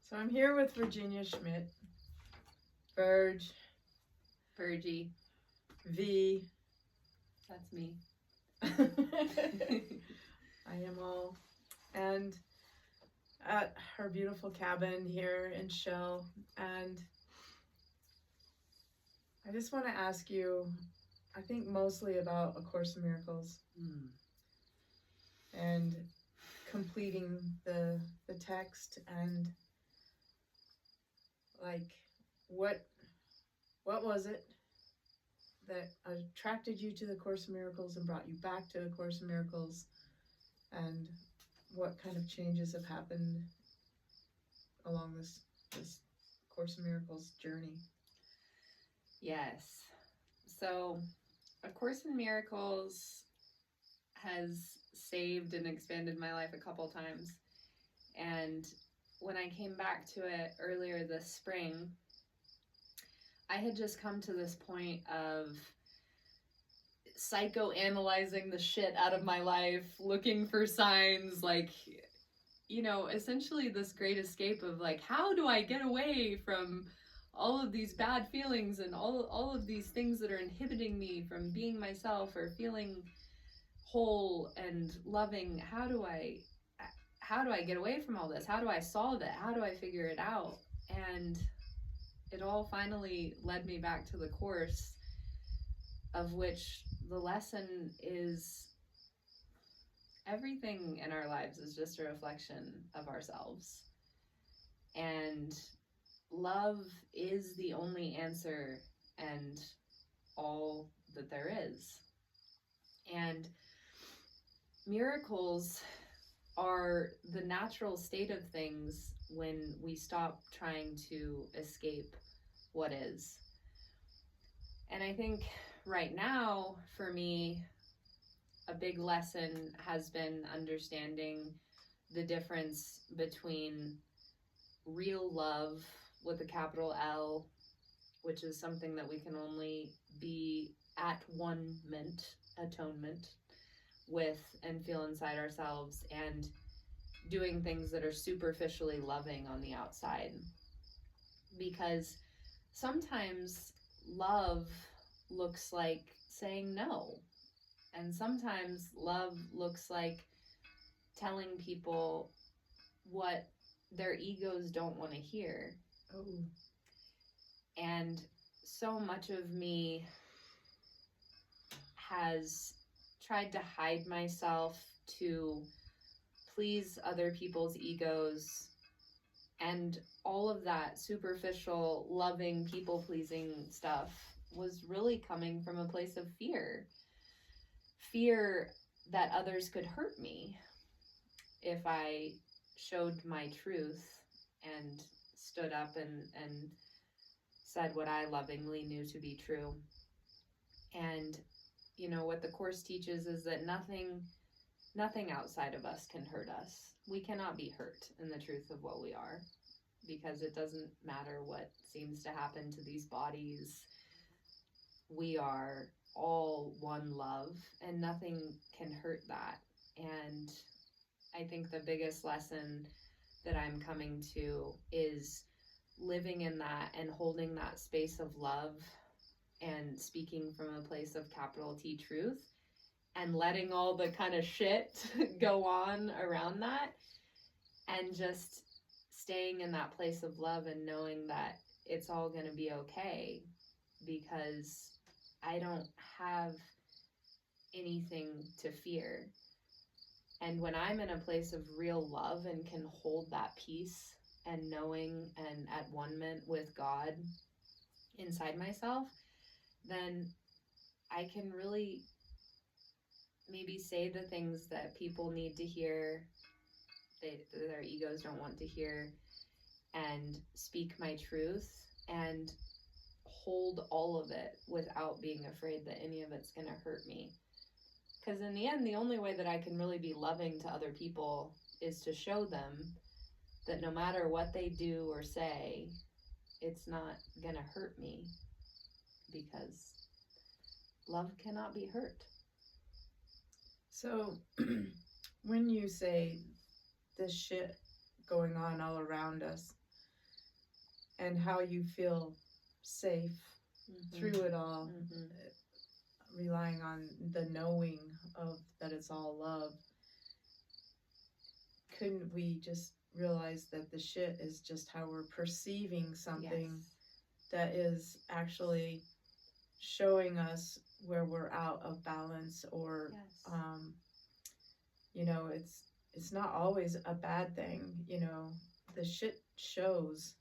So I'm here with Virginia Schmidt, Verge, Virgie. V. That's me. I am all. And at her beautiful cabin here in Shell. And I just want to ask you, I think mostly about A Course in Miracles. And completing the text, and like what was it that attracted you to the Course in Miracles and brought you back to the Course in Miracles, and what kind of changes have happened along this Course in Miracles journey? Yes. So A Course in Miracles has saved and expanded my life a couple times. And when I came back to it earlier this spring, I had just come to this point of psychoanalyzing the shit out of my life, looking for signs, like, you know, essentially this great escape of like, how do I get away from all of these bad feelings and all of these things that are inhibiting me from being myself or feeling whole and loving? How do I get away from all this? How do I solve it? How do I figure it out? And it all finally led me back to the Course, of which the lesson is everything in our lives is just a reflection of ourselves. And love is the only answer and all that there is. And miracles are the natural state of things when we stop trying to escape what is. And I think right now, for me, a big lesson has been understanding the difference between real love with a capital L, which is something that we can only be at atonement with and feel inside ourselves, and doing things that are superficially loving on the outside. Because sometimes love looks like saying no, and sometimes love looks like telling people what their egos don't want to hear. Oh. And so much of me has tried to hide myself to please other people's egos, and all of that superficial, loving, people-pleasing stuff was really coming from a place of fear. Fear that others could hurt me if I showed my truth and stood up and said what I lovingly knew to be true. And, you know, what the Course teaches is that nothing outside of us can hurt us. We cannot be hurt in the truth of what we are, because it doesn't matter what seems to happen to these bodies. We are all one love, and nothing can hurt that. And I think the biggest lesson that I'm coming to is living in that and holding that space of love and speaking from a place of capital T truth, and letting all the kind of shit go on around that, and just staying in that place of love and knowing that it's all going to be okay, because I don't have anything to fear. And when I'm in a place of real love and can hold that peace and knowing and at one-ment with God inside myself, then I can really maybe say the things that people need to hear, their egos don't want to hear, and speak my truth and hold all of it without being afraid that any of it's going to hurt me. Because in the end, the only way that I can really be loving to other people is to show them that no matter what they do or say, it's not going to hurt me, because love cannot be hurt. So when you say this shit going on all around us and how you feel safe through it all, relying on the knowing of that it's all love, couldn't we just realize that the shit is just how we're perceiving something that is actually showing us where we're out of balance, or you know, it's not always a bad thing, you know. The shit shows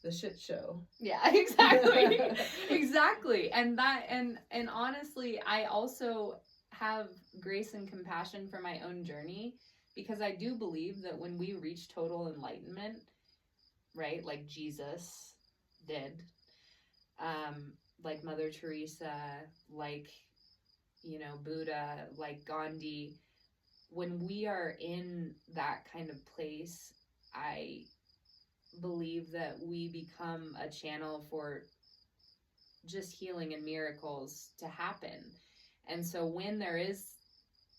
the shit show. Yeah, exactly. Exactly. And that and honestly, I also have grace and compassion for my own journey, because I do believe that when we reach total enlightenment, right, like Jesus did, like Mother Teresa, like, you know, Buddha, like Gandhi, when we are in that kind of place, I believe that we become a channel for just healing and miracles to happen. And so when there is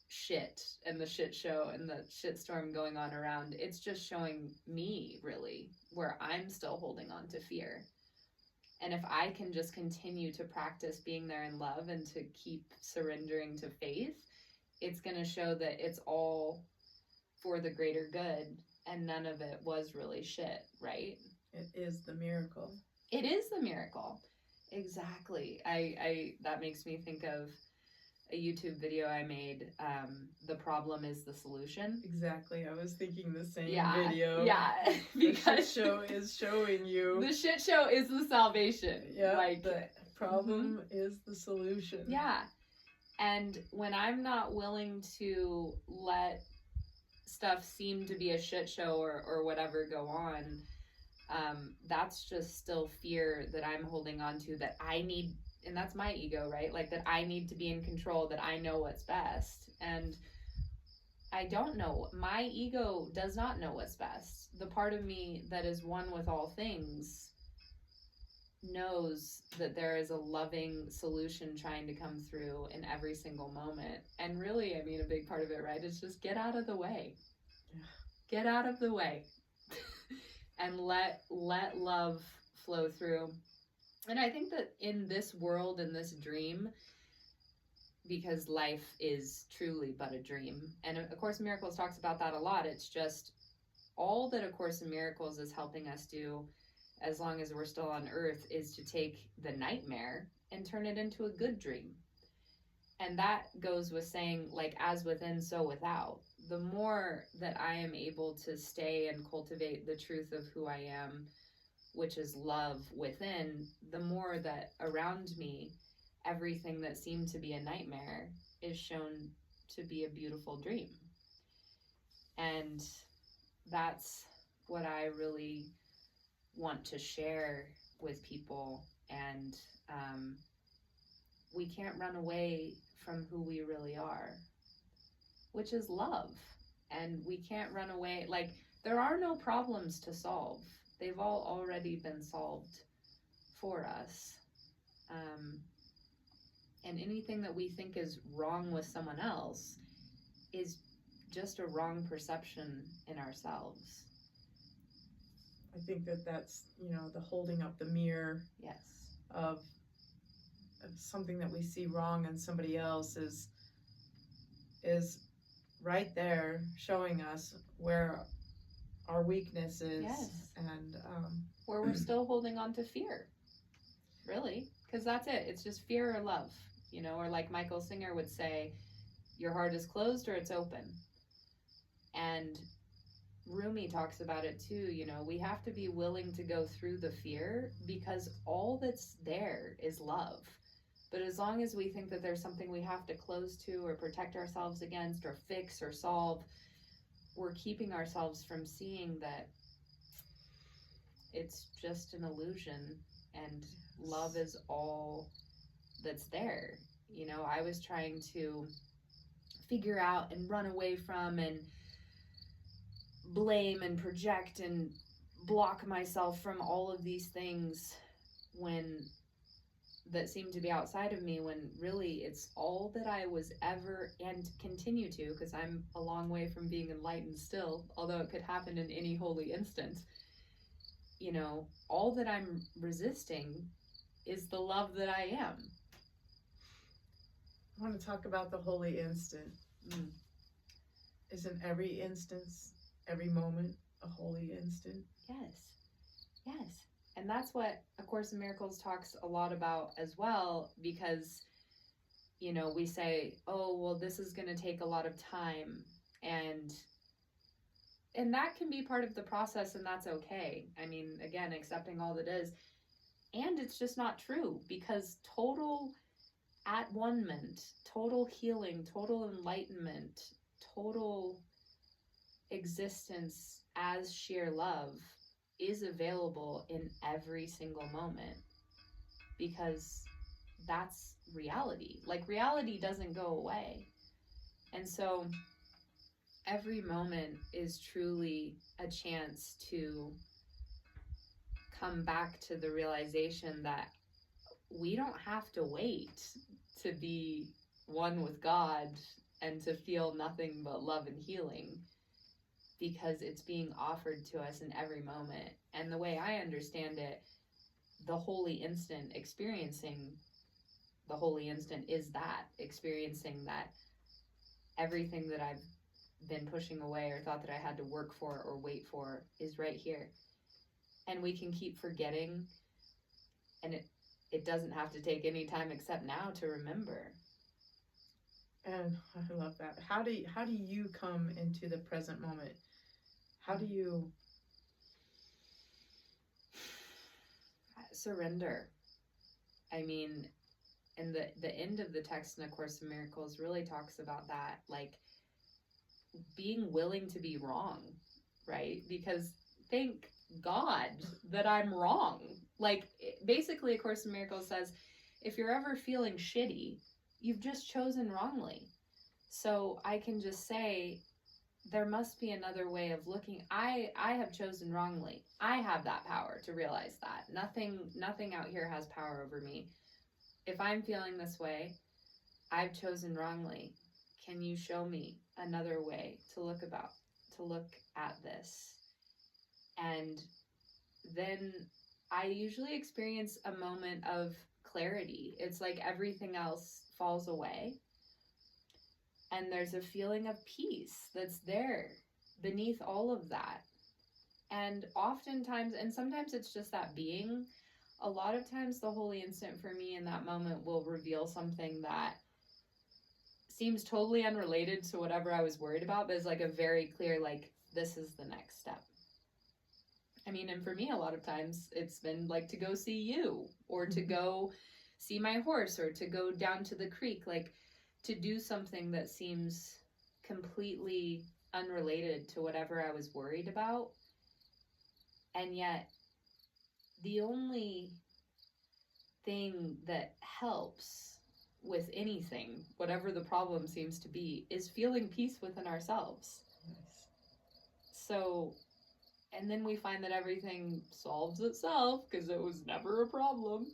shit and the shit show and the shit storm going on around, it's just showing me really where I'm still holding on to fear. And if I can just continue to practice being there in love and to keep surrendering to faith, it's going to show that it's all for the greater good and none of it was really shit, right? It is the miracle. It is the miracle. Exactly. I that makes me think of a YouTube video I made, The Problem is the Solution. Exactly. I was thinking the same video. Yeah. Because the shit show is showing you. The shit show is the salvation. Yeah. Like, the problem is the solution. Yeah. And when I'm not willing to let stuff seem to be a shit show or whatever go on, that's just still fear that I'm holding on to, that I need, and that's my ego, right? Like, that I need to be in control, that I know what's best. And I don't know. My ego does not know what's best. The part of me that is one with all things knows that there is a loving solution trying to come through in every single moment. And really, I mean, a big part of it, right, is just get out of the way. Get out of the way. And let love flow through. And I think that in this world, in this dream, because life is truly but a dream, and A Course in Miracles talks about that a lot, it's just all that A Course in Miracles is helping us do, as long as we're still on earth, is to take the nightmare and turn it into a good dream. And that goes with saying, like, as within, so without. The more that I am able to stay and cultivate the truth of who I am, which is love within, the more that around me, everything that seemed to be a nightmare is shown to be a beautiful dream. And that's what I really want to share with people. And we can't run away from who we really are, which is love. And we can't run away. Like, there are no problems to solve. They've all already been solved for us. And anything that we think is wrong with someone else is just a wrong perception in ourselves. I think that's, you know, the holding up the mirror. Yes. Of something that we see wrong in somebody else is right there showing us where our weakness is. Yes. And where we're still holding on to fear, really, because that's it. It's just fear or love, you know, or like Michael Singer would say, your heart is closed or it's open. And Rumi talks about it too, you know, we have to be willing to go through the fear, because all that's there is love. But as long as we think that there's something we have to close to or protect ourselves against or fix or solve, we're keeping ourselves from seeing that it's just an illusion and love is all that's there. You know, I was trying to figure out and run away from and blame and project and block myself from all of these things, when that seem to be outside of me, when really it's all that I was ever and continue to, because I'm a long way from being enlightened still, although it could happen in any holy instant. You know, all that I'm resisting is the love that I am. I want to talk about the holy instant. Mm. Isn't every instance, every moment, a holy instant? Yes. Yes. And that's what A Course in Miracles talks a lot about as well, because, you know, we say, oh, well, this is going to take a lot of time. And that can be part of the process, and that's okay. I mean, again, accepting all that is. And it's just not true, because total at one-ment, total healing, total enlightenment, total existence as sheer love is available in every single moment, because that's reality. Like, reality doesn't go away. And so every moment is truly a chance to come back to the realization that we don't have to wait to be one with God and to feel nothing but love and healing, because it's being offered to us in every moment. And the way I understand it, the holy instant, experiencing the holy instant, is that experiencing that everything that I've been pushing away or thought that I had to work for or wait for is right here. And we can keep forgetting, and it doesn't have to take any time except now to remember. And I love that. How do you come into the present moment? How do you surrender? I mean, and the end of the text in A Course in Miracles really talks about that, like being willing to be wrong, right? Because thank God that I'm wrong. Like, basically, A Course in Miracles says, if you're ever feeling shitty, you've just chosen wrongly. So I can just say, there must be another way of looking. I have chosen wrongly. I have that power to realize that. Nothing out here has power over me. If I'm feeling this way, I've chosen wrongly. Can you show me another way to look at this? And then I usually experience a moment of clarity. It's like everything else falls away, and there's a feeling of peace that's there beneath all of that. And oftentimes, and sometimes it's just that being, a lot of times the holy instant for me in that moment will reveal something that seems totally unrelated to whatever I was worried about, but is like a very clear, like, this is the next step. I mean, and for me, a lot of times it's been like to go see you, or to go see my horse, or to go down to the creek, like to do something that seems completely unrelated to whatever I was worried about. And yet, the only thing that helps with anything, whatever the problem seems to be, is feeling peace within ourselves. Nice. So, and then we find that everything solves itself because it was never a problem,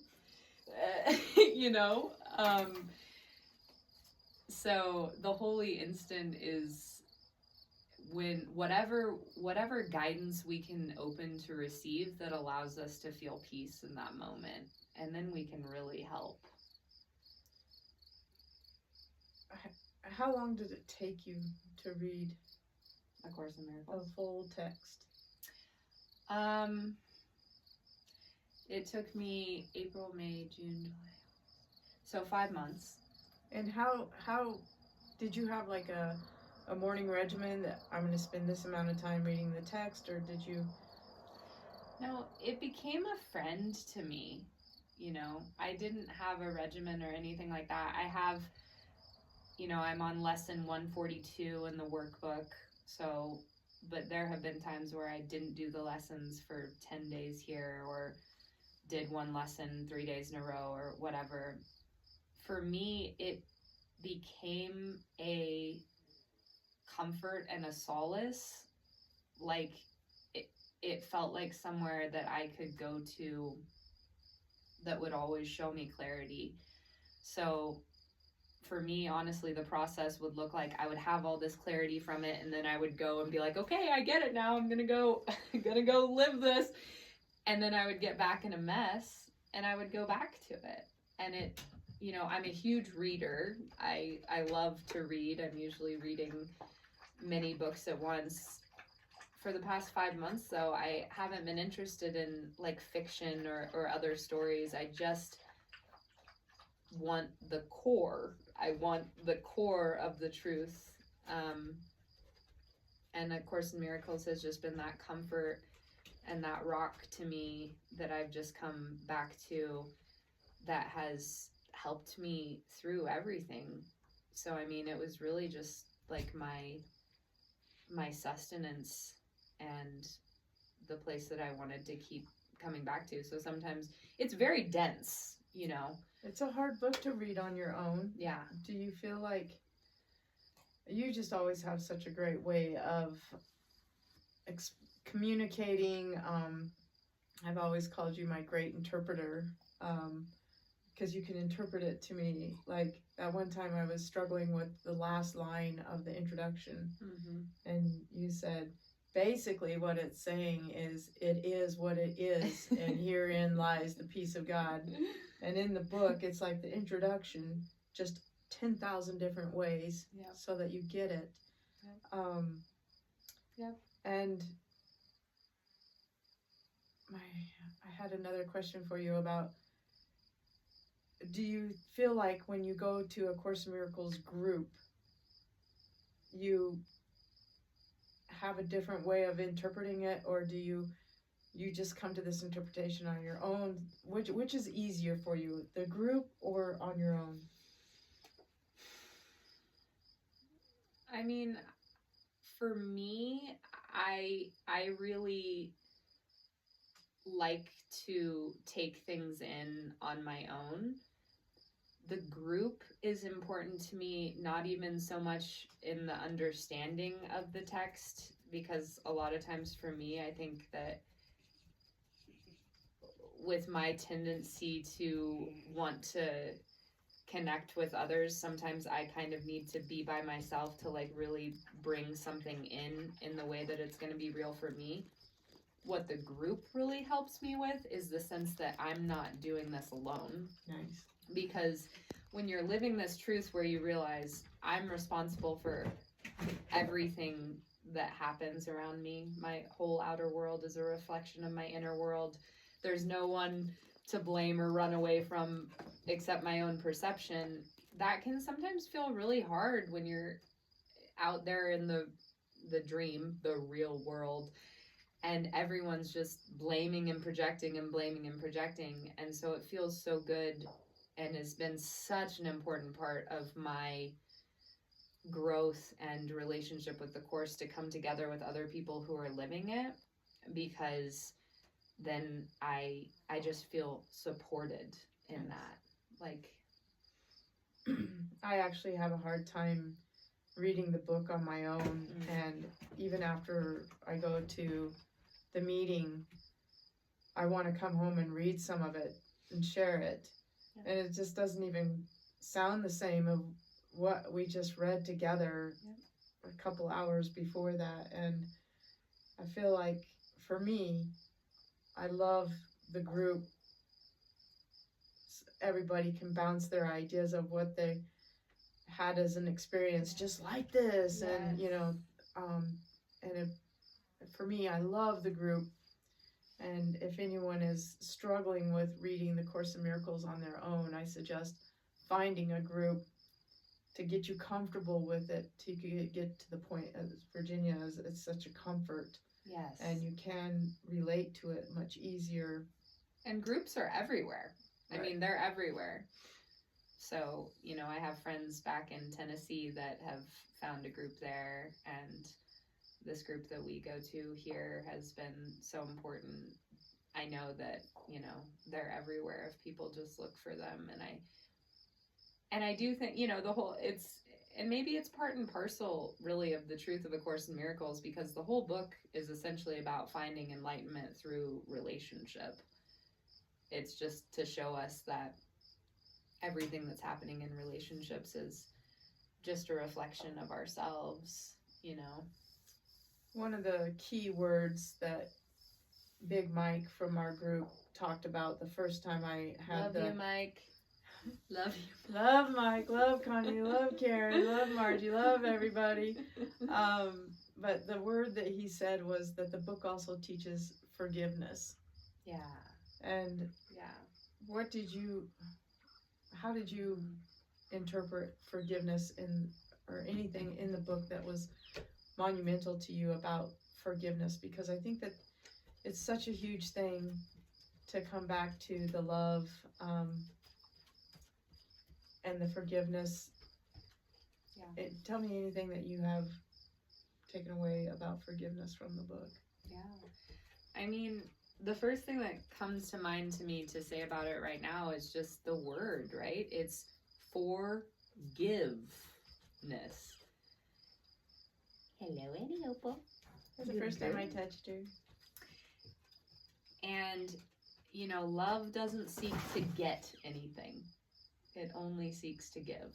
you know? So the holy instant is when whatever guidance we can open to receive that allows us to feel peace in that moment, and then we can really help. How long did it take you to read A Course in Miracles? the full text? It took me April, May, June, July. So 5 months. And how did you have like a morning regimen that I'm going to spend this amount of time reading the text, or did you? No, it became a friend to me. You know, I didn't have a regimen or anything like that. I have, you know, I'm on lesson 142 in the workbook. So, but there have been times where I didn't do the lessons for 10 days here, or did one lesson 3 days in a row, or whatever. For me, it became a comfort and a solace. Like, it felt like somewhere that I could go to that would always show me clarity. So for me, honestly, the process would look like I would have all this clarity from it, and then I would go and be like, okay, I get it now. I'm gonna go, I'm gonna go live this, and then I would get back in a mess, and I would go back to it. And it, you know, I'm a huge reader. I love to read. I'm usually reading many books at once. For the past 5 months, though, I haven't been interested in like fiction or other stories. I just want the core. I want the core of the truth. And A Course in Miracles has just been that comfort and that rock to me that I've just come back to, that has helped me through everything. So I mean, it was really just like my sustenance and the place that I wanted to keep coming back to. So sometimes it's very dense, you know. It's a hard book to read on your own. Yeah. Do you feel like you just always have such a great way of communicating? I've always called you my great interpreter, because you can interpret it to me. Like at one time I was struggling with the last line of the introduction, and you said, basically what it's saying is, it is what it is, and herein lies the peace of God. And in the book, it's like the introduction, just 10,000 different ways, so that you get it. And I had another question for you about, do you feel like when you go to A Course in Miracles group, you have a different way of interpreting it, or do you just come to this interpretation on your own? Which is easier for you, the group or on your own? I mean, for me, I really like to take things in on my own. The group is important to me, not even so much in the understanding of the text, because a lot of times for me, I think that with my tendency to want to connect with others, sometimes I kind of need to be by myself to like really bring something in the way that it's going to be real for me. What the group really helps me with is the sense that I'm not doing this alone. Nice. Because when you're living this truth where you realize I'm responsible for everything that happens around me, my whole outer world is a reflection of my inner world. There's no one to blame or run away from except my own perception. That can sometimes feel really hard when you're out there in the dream, the real world, and everyone's just blaming and projecting and blaming and projecting. And so it feels so good, and has been such an important part of my growth and relationship with the Course to come together with other people who are living it, because then I just feel supported in that. Like, I actually have a hard time reading the book on my own, and even after I go to the meeting, I want to come home and read some of it and share it. And it just doesn't even sound the same of what we just read together a couple hours before that. And I feel like, for me, I love the group. Everybody can bounce their ideas of what they had as an experience just like this. And you know, for me, I love the group. And if anyone is struggling with reading the Course in Miracles on their own, I suggest finding a group to get you comfortable with it, to get to the point, as Virginia, it's such a comfort. yes. And you can relate to it much easier. And groups are everywhere. Right. I mean, they're everywhere. So, you know, I have friends back in Tennessee that have found a group there, and this group that we go to here has been so important. I know that, you know, they're everywhere if people just look for them. And I do think, you know, and maybe it's part and parcel really of the truth of A Course in Miracles, because the whole book is essentially about finding enlightenment through relationship. it's just to show us that everything that's happening in relationships is just a reflection of ourselves, you know. One of the key words that Big Mike from our group talked about the first time I had Love you, Mike. Love you. Love Mike, love Connie, love Karen, love Margie, love everybody. But the word that he said was that the book also teaches forgiveness. Yeah. And yeah. How did you interpret forgiveness or anything in the book that was monumental to you about forgiveness? Because I think that it's such a huge thing to come back to the love and the forgiveness. Yeah. Tell me anything that you have taken away about forgiveness from the book. Yeah. I mean, the first thing that comes to mind to me to say about it right now is just the word, right? It's forgiveness. Hello, Annie. That's the first time I touched her. And, you know, love doesn't seek to get anything. It only seeks to give.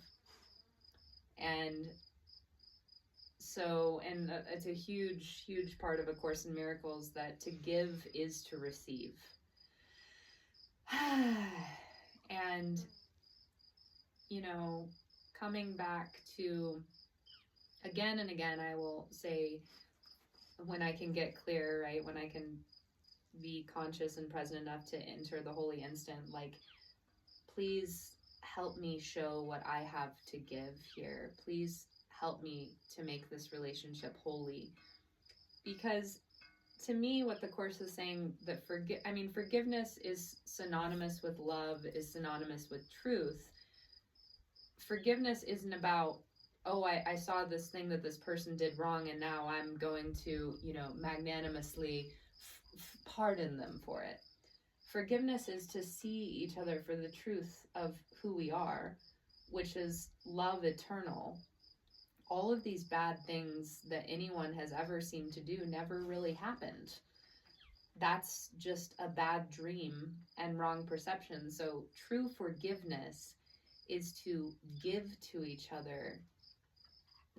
And so, and it's a huge, huge part of A Course in Miracles that to give is to receive. And, you know, coming back to, again and again, I will say, when I can get clear, right, when I can be conscious and present enough to enter the holy instant, like, please help me show what I have to give here. Please help me to make this relationship holy. Because to me, what the Course is saying, that forgiveness is synonymous with love, is synonymous with truth. Forgiveness isn't about, oh, I saw this thing that this person did wrong, and now I'm going to, you know, magnanimously pardon them for it. Forgiveness is to see each other for the truth of who we are, which is love eternal. All of these bad things that anyone has ever seemed to do never really happened. That's just a bad dream and wrong perception. So true forgiveness is to give to each other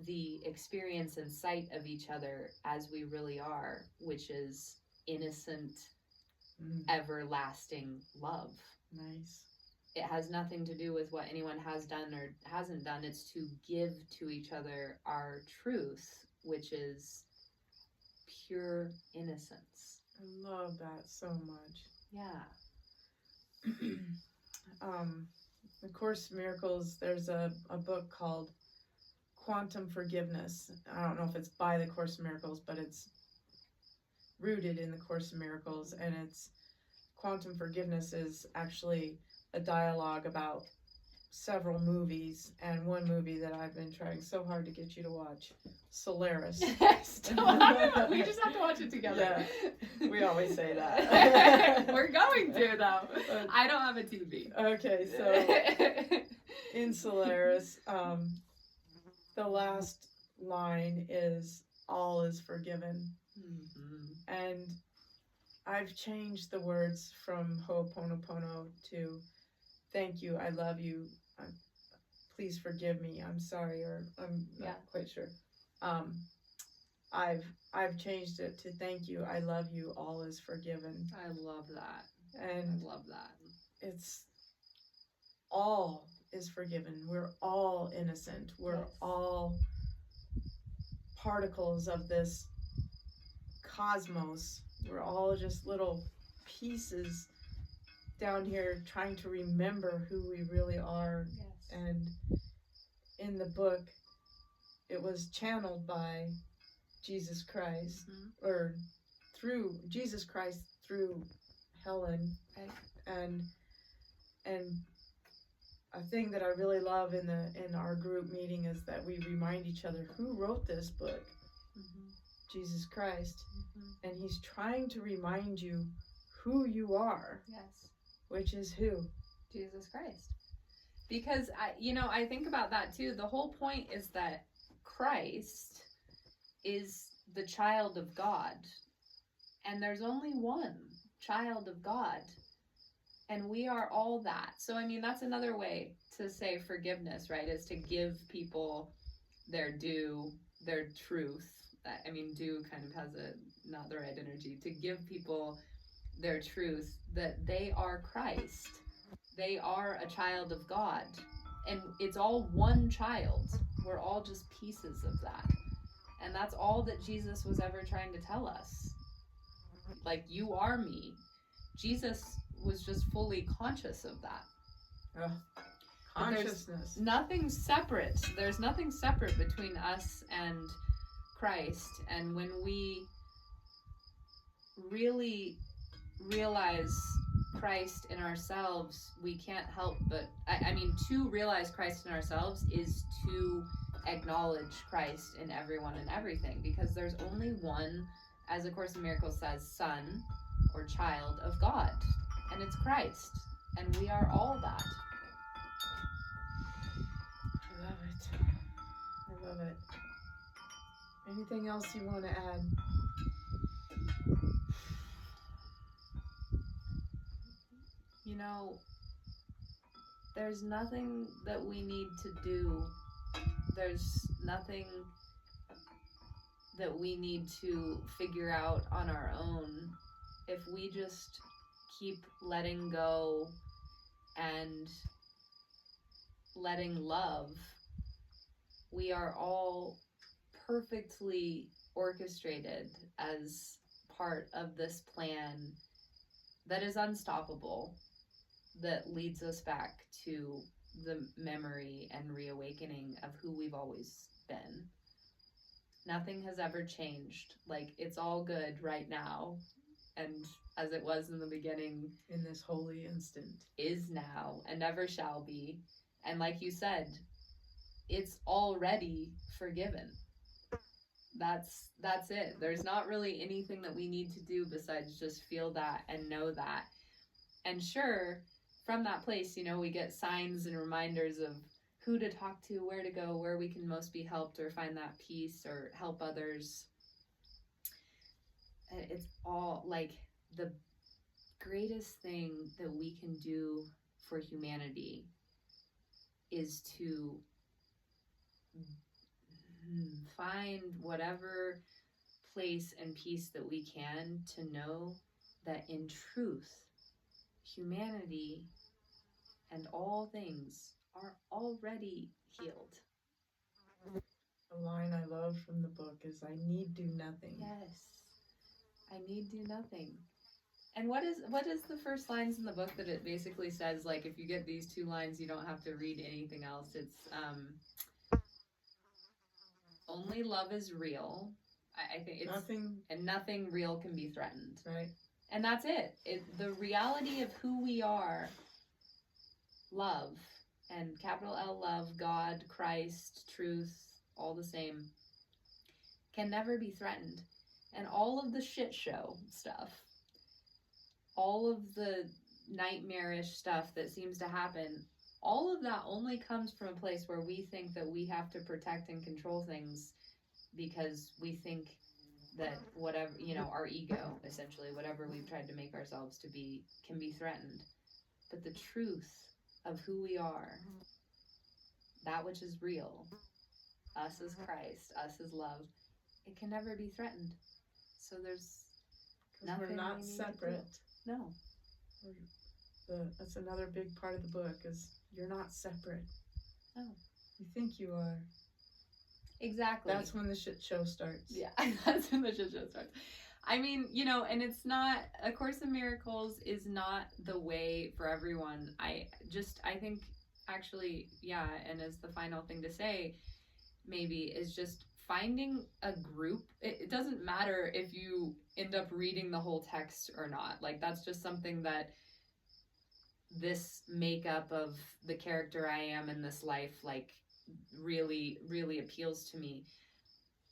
the experience and sight of each other as we really are, which is innocent, everlasting love. Nice. It has nothing to do with what anyone has done or hasn't done. It's to give to each other our truth, which is pure innocence. I love that so much. Yeah. The Course in Miracles, there's a book called Quantum Forgiveness. I don't know if it's by the Course in Miracles, but it's rooted in the Course in Miracles, and it's Quantum Forgiveness is actually a dialogue about several movies, and one movie that I've been trying so hard to get you to watch, Solaris. We just have to watch it together. Yeah, we always say that. We're going to, though. I don't have a TV. Okay, so in Solaris, the last line is, all is forgiven. Mm-hmm. And I've changed the words from Ho'oponopono to thank you, I love you, please forgive me, I'm sorry, or I'm not quite sure. I've changed it to thank you, I love you, all is forgiven. I love that. And I love that. It's all is forgiven. We're all innocent. We're all particles of this cosmos. We're all just little pieces down here trying to remember who we really are. Yes. And in the book, it was channeled by Jesus Christ, or through Jesus Christ through Helen, right? And a thing that I really love in our group meeting is that we remind each other who wrote this book. Jesus Christ. And he's trying to remind you who you are. Yes. Which is who? Jesus Christ. Because I think about that too. The whole point is that Christ is the child of God. And there's only one child of God. And we are all that. So, I mean, that's another way to say forgiveness, right? Is to give people their due, their truth. I mean, due kind of has a not the right energy. To give people their truth that they are Christ. They are a child of God. And it's all one child. We're all just pieces of that. And that's all that Jesus was ever trying to tell us. Like, you are me. Jesus was just fully conscious of that. Oh, consciousness. Nothing separate. There's nothing separate between us and Christ. And when we really realize Christ in ourselves, we can't help but, I mean, to realize Christ in ourselves is to acknowledge Christ in everyone and everything, because there's only one, as A Course in Miracles says, son or child of God, and it's Christ, and we are all that. I love it. I love it. Anything else you want to add? You know, there's nothing that we need to do. There's nothing that we need to figure out on our own. If we just keep letting go and letting love, we are all perfectly orchestrated as part of this plan that is unstoppable, that leads us back to the memory and reawakening of who we've always been. Nothing has ever changed. Like, it's all good right now. And as it was in the beginning, in this holy instant, is now and never shall be. And like you said, it's already forgiven. That's it. There's not really anything that we need to do besides just feel that and know that. And sure, from that place, you know, we get signs and reminders of who to talk to, where to go, where we can most be helped or find that peace or help others. It's all like the greatest thing that we can do for humanity is to find whatever place and peace that we can to know that in truth, humanity and all things are already healed. A line I love from the book is, I need do nothing. Yes, I need do nothing. And what is the first lines in the book that it basically says, like, if you get these two lines, you don't have to read anything else. It's only love is real. I think it's nothing real can be threatened. Right. And that's it. The reality of who we are, love, and capital L love, God, Christ, truth, all the same, can never be threatened. And all of the shit show stuff, all of the nightmarish stuff that seems to happen, all of that only comes from a place where we think that we have to protect and control things because we think that whatever, you know, our ego, essentially, whatever we've tried to make ourselves to be, can be threatened. But the truth of who we are, that which is real, us as Christ, us as love, it can never be threatened. So there's nothing. We're not separate. No. That's another big part of the book, is you're not separate. No. You think you are. Exactly. That's when the shit show starts. Yeah, that's when the shit show starts. I mean, you know, and it's not, A Course in Miracles is not the way for everyone. I think, actually, yeah, and as the final thing to say, maybe, is just finding a group. It doesn't matter if you end up reading the whole text or not. Like, that's just something that this makeup of the character I am in this life, like, really, really appeals to me.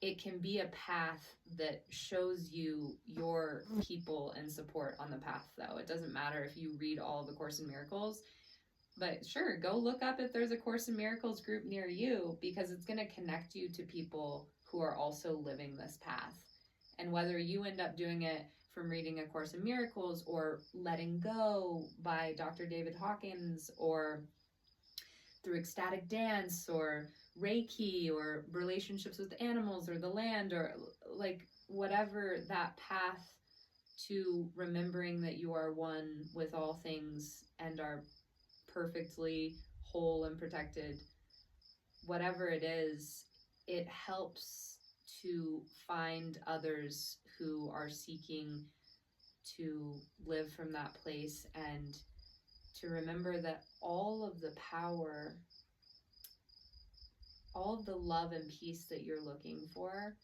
It can be a path that shows you your people and support on the path, though. It doesn't matter if you read all of A Course in Miracles, but sure, go look up if there's a Course in Miracles group near you, because it's going to connect you to people who are also living this path. And whether you end up doing it from reading A Course in Miracles, or Letting Go by Dr. David Hawkins, or through ecstatic dance, or Reiki, or relationships with animals or the land, or like whatever that path to remembering that you are one with all things and are perfectly whole and protected, whatever it is, it helps to find others who are seeking to live from that place, and to remember that all of the power, all of the love and peace that you're looking for,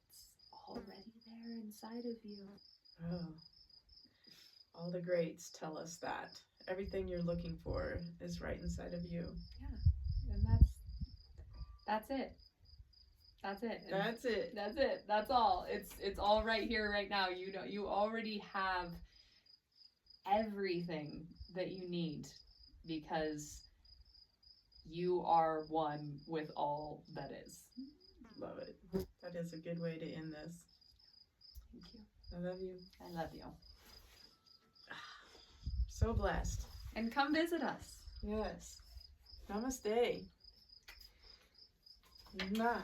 it's already there inside of you. Oh, all the greats tell us that. Everything you're looking for is right inside of you. Yeah. And that's it. That's it. And That's it. that's it. That's all. It's all right here, right now. You know, you already have everything that you need, because you are one with all that is. Love it. That is a good way to end this. Thank you. I love you. I love you. So blessed. And come visit us. Yes. Namaste. Mwah.